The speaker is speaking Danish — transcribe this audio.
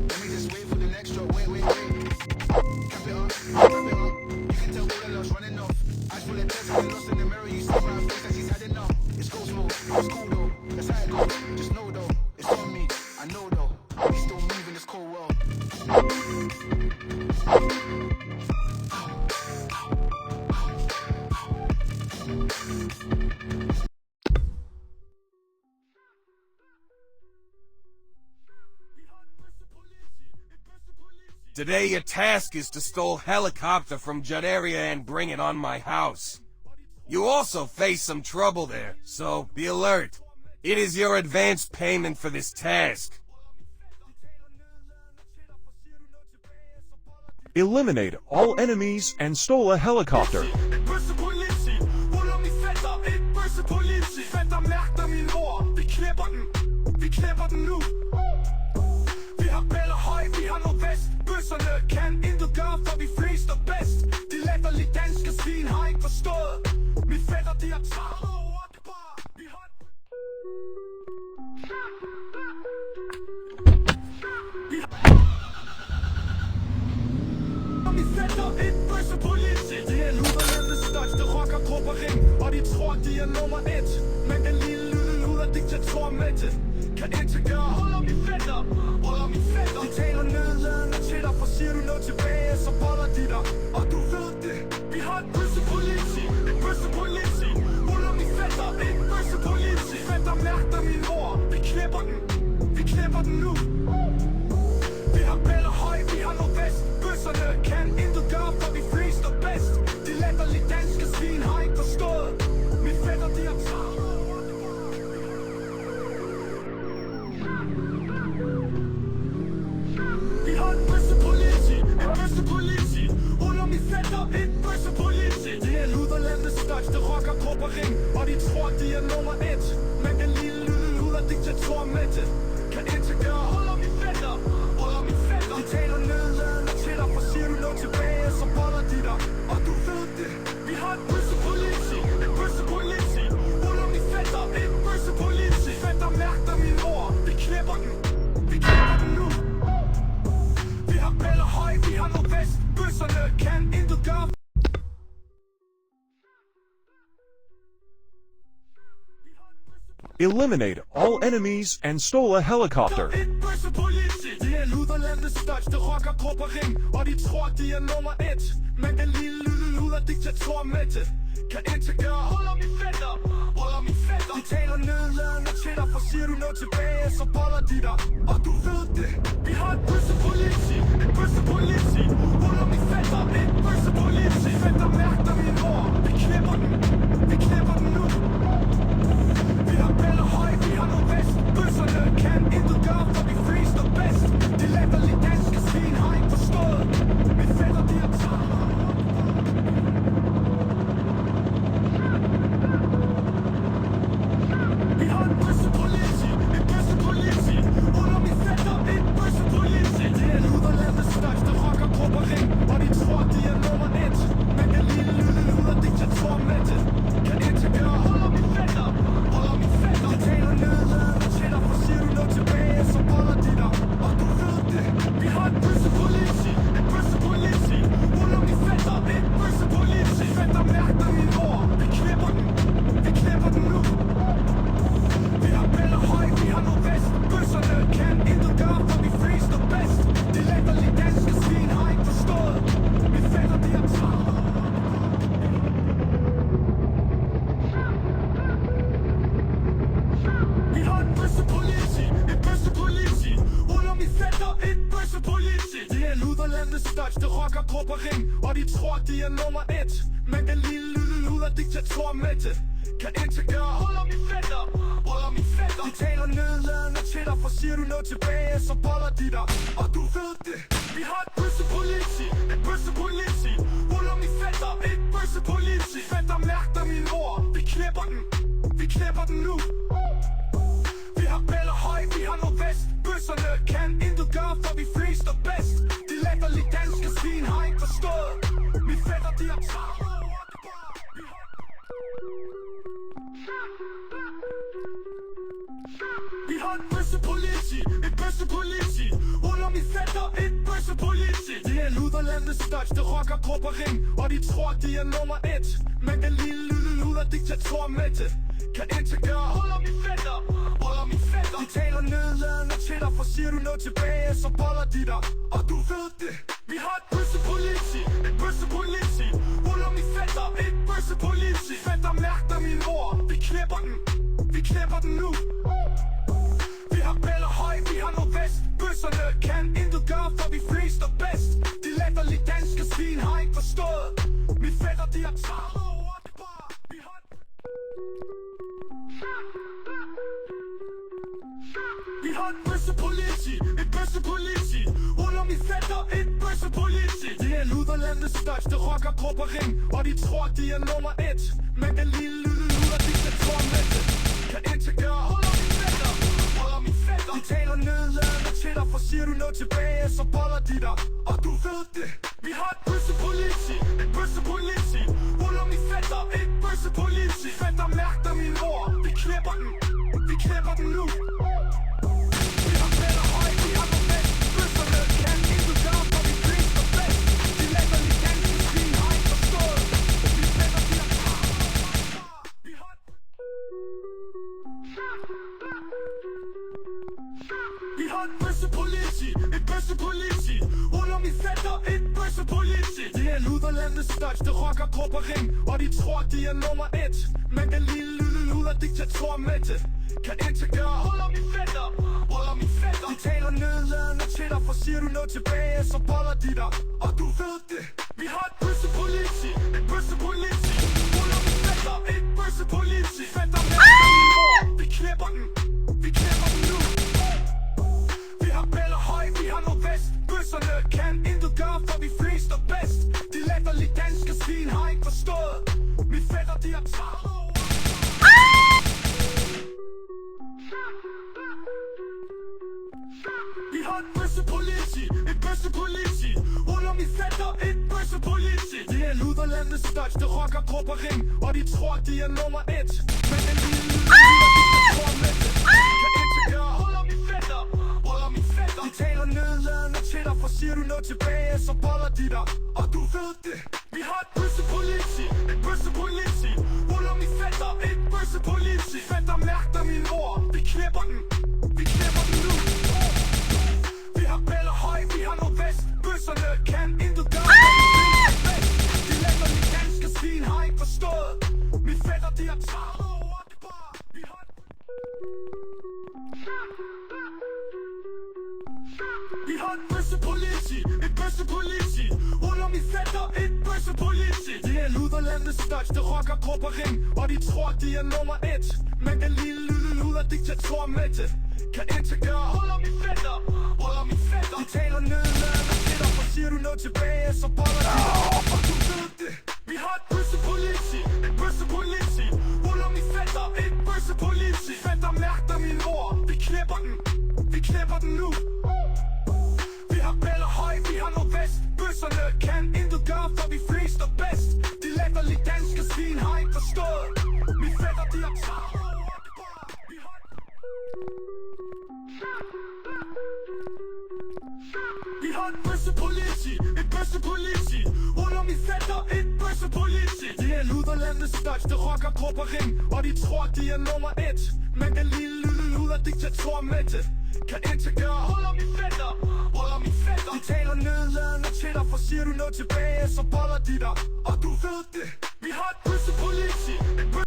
Let me just wait for the next drop. Wait. Cap it up, wrap it up. You can tell all the love's running off. Eyes full of tears, get lost in the mirror. You see my face that she's had enough. It's ghost mode, it's cool though. That's how it goes. Just know though, it's on me. I know though. We still move in this cold world. Today your task is to steal a helicopter from Jadaria and bring it on my house. You also face some trouble there, so be alert. It is your advance payment for this task. Eliminate all enemies and stole a helicopter. Bøsserne kan intet gøre, for vi flest er bedst. De latterlige danske svin har ikke forstået. Mit fætter, de har taget over det bare. Vi har... Mit fætter, et bøssepoliti. De er luderlandets største rockergruppering. Og de tror, de er nummer 1. Men den lille lille luder diktatormætte kan integrere. Holder mit fætter. De taler nedladende til dig, for siger du noget tilbage, så boller de dig. Og du ved det, vi har et bøssepoliti. Ruller min fætter, et bøssepoliti. Fætter mærker min ord, vi knipper den nu. Vi har bæller høj, vi har nordvest. Bøsserne kan intet gøre, for vi flest er bedst. De latterlige danske svin har ikke forstået. Min fætter, de har taget. Vi har et bøssepoliti. Ruller min fætter, et bøssepoliti. Det er luderlandets største rockergruppering. Og de tror, de er nummer 1. Men den lille luder diktatormætte kan integrere. Holder min fætter. De taler nedladende til dig, for siger du noget tilbage, så boller de dig. Og du ved det, vi har et bøssepoliti. Ruller min fætter, et bøssepoliti. Fætter mærker min ord, vi knipper den nu. Vi har bæller høj, vi har nordvest. Bøsserne kan intet gøre. Eliminate all enemies and stole a helicopter. Et bøssepoliti. De er luderlandets største rockergruppering. Og de tror, de er nummer 1. Men den lille luder diktatormætte kan integrere. Holder min fætter. De taler nedladende til dig, for siger du noget tilbage, så boller de dig. Og du ved det, vi har et bøssepoliti. Ruller min fætter, et bøssepoliti. Fætter mærker min ord, vi knipper den nu. Vi har bæller høj, vi har nordvest. Bøsserne kan intet gøre, for vi flest er bedst. De latterlige danske svin har ikke forstået. Min fætter, de har taget. Vi har et bøssepoliti. Ruller min fætter, et bøssepoliti. Det er luderlandets største rockergruppering. Og de tror, de er nummer 1. Men den lille luder diktatormætte kan integrere. Holder min fætter. De taler nedladende til dig, for siger du noget tilbage, så boller de dig. Og du ved det, vi har et bøssepoliti. Ruller min fætter, et bøssepoliti. Fætter mærker min ord, vi knipper den nu. Vi har bæller høj, vi har nordvest. Bøsserne kan intet gøre, for vi flest er bedst. De latterlige danske svin har ikke forstået. Min fætter, de har taget. Vi har et bøssepoliti. Ruller min fætter, et bøssepoliti. Det er luderlandets største rockergruppering. Og de tror, de er nummer 1. Men den lille luder diktatormætte kan integrere. Holder min fætter. De taler nedladende til dig, for siger du noget tilbage, så boller de dig. Og du ved det, vi har et bøssepoliti. Ruller min fætter, et bøssepoliti. Fætter mærker min ord, vi knipper den nu. Vi har bæller høj, vi har nordvest. Bøsserne kan intet gøre, for vi flest er bedst. De latterlige danske svin har ikke forstået. Min fætter, de har taget. Vi har et bøssepoliti. Ruller min landets største rockergruppering, og de tror de er nummer 1. Men den lille luder diktator med det kan integrere. Hold om i fætter. De taler nedladende til dig, for siger du noget tilbage, så boller de dig. Og du ved det. Vi har et bøssepoliti. Hold om i fætter. Et bøssepoliti. Fætter mærker min ord. Vi knæpper den nu. Vi har bæller høj, vi har noget vest. Bøsserne kan intet gøre, for vi flest er bedst. De latterlige danske svin har ikke forstået. Mine fætter, de har taget over det bare. Vi har et bøssepoliti. Hold om i fætter, et bøssepoliti. Det er luderlandets største rockergruppering, og de tror de er nummer 1. Men den lille luder diktator med det kan integrere. Hold om i fætter. De taler nedladende til dig, for siger du noget tilbage, så boller de dig. Og du ved det. Vi har et bøssepoliti. Hold om i fætter, et bøssepoliti. Fætter mærker min ord. Vi knæpper den nu. Vi har bæller høj, vi har noget vest. Bøsserne kan intet gøre, for vi flest er bedst. De latterlige danske svin har ikke forstået. Vi fætter, de har taget over. Vi har et bøssepoliti. Hold om i fætter, et bøssepoliti. Det er luderlandets største rockergruppering, og de tror de er nummer 1. Men den lille luder diktator med det kan integrere. Hold om i fætter. De taler nedladende til dig, for siger du noget tilbage, så boller de dig. Og du ved det. Vi har et bøssepoliti. Hold om i fætter, et bøssepoliti. Fætter mærker min ord. Vi knæpper den nu. Vi har bæller høj, vi har noget vest. Bøsserne kan intet gøre, for vi flest er bedst. De latterlige danske svin har ikke forstået. Mine fætter, de har taget over. Vi har et bøssepoliti. Hold om i fætter, et bøssepoliti. Det er luderlandets største rockergruppering, og de tror de er nummer 1. Men den lille diktator med det kan integrere. Hold om i fætter. De taler nedladende til dig, for siger du noget tilbage, så boller de dig. Og du ved det. Vi har et bøssepoliti. Hold om i fætter, et bøssepoliti. Fætter mærker min ord. Vi knæpper den nu. Vi har bæller høj, vi har noget vest. Bøsserne kan intet gøre, for vi flest er bedst. De latterlige danske svin har ikke forstået. Mine fætter, de har taget over det bare. Vi har et bøssepoliti. Hold om i fætter, et bøssepoliti. Det er luderlandets største rockergruppering, og de tror de er nummer 1. Men den lille luder diktator med det kan integrere. Hold om i fætter. De taler nedladende til dig, for siger du noget tilbage, så boller de dig. Og du ved det. Vi har et bøssepoliti. Hold om i fætter, et bøssepoliti. Fætter mærker min ord. Vi knæpper den nu. Vi har bæller høj, vi har noget vest. Bøsserne kan intet gøre, for vi flest er bedst. De latterlige danske svin har ikke forstået. Mine fætter, de har taget over det bare. Vi har et bøssepoliti. Hold om i fætter, et bøssepoliti. Det er luderlandets største rockergruppering, og de tror de er nummer 1. Men den lille luder diktator med det kan integrere. Hold om i fætter. De taler nedladende til dig, for siger du noget tilbage, så boller de dig. Og du ved det.